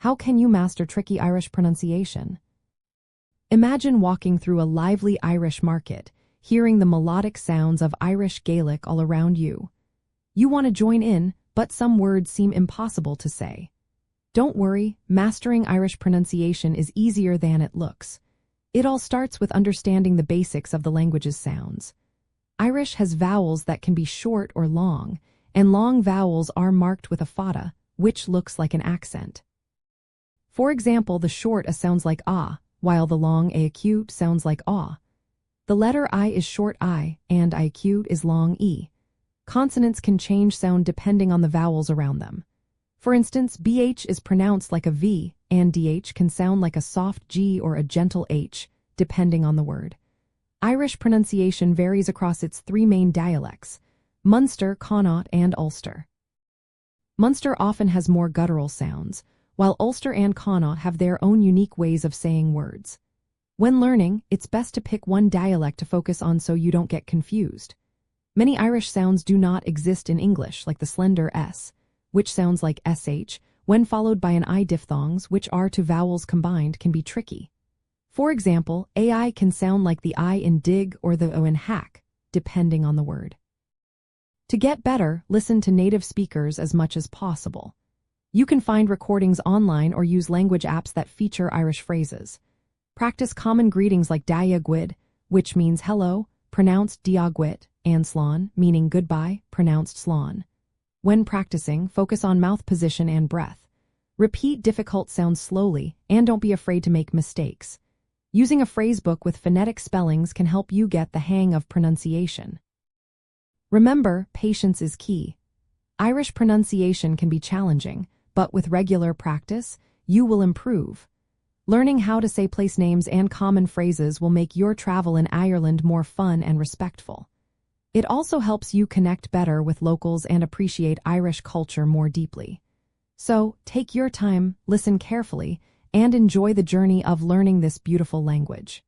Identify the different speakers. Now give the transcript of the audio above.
Speaker 1: How can you master tricky Irish pronunciation? Imagine walking through a lively Irish market, hearing the melodic sounds of Irish Gaelic all around you. You want to join in, but some words seem impossible to say. Don't worry, mastering Irish pronunciation is easier than it looks. It all starts with understanding the basics of the language's sounds. Irish has vowels that can be short or long, and long vowels are marked with a fada, which looks like an accent. For example, the short A sounds like ah, while the long A acute sounds like aw. The letter I is short I, and I acute is long E. Consonants can change sound depending on the vowels around them. For instance, BH is pronounced like a V, and DH can sound like a soft G or a gentle H, depending on the word. Irish pronunciation varies across its three main dialects: Munster, Connaught, and Ulster. Munster often has more guttural sounds, while Ulster and Connaught have their own unique ways of saying words. When learning, it's best to pick one dialect to focus on so you don't get confused. Many Irish sounds do not exist in English, like the slender S, which sounds like SH, when followed by an I diphthongs, which are two vowels combined, can be tricky. For example, AI can sound like the I in dig or the O in hack, depending on the word. To get better, listen to native speakers as much as possible. You can find recordings online or use language apps that feature Irish phrases. Practice common greetings like Diagwid, which means hello, pronounced Diagwit, and Slán, meaning goodbye, pronounced Slán. When practicing, focus on mouth position and breath. Repeat difficult sounds slowly, and don't be afraid to make mistakes. Using a phrasebook with phonetic spellings can help you get the hang of pronunciation. Remember, patience is key. Irish pronunciation can be challenging, but with regular practice, you will improve. Learning how to say place names and common phrases will make your travel in Ireland more fun and respectful. It also helps you connect better with locals and appreciate Irish culture more deeply. So, take your time, listen carefully, and enjoy the journey of learning this beautiful language.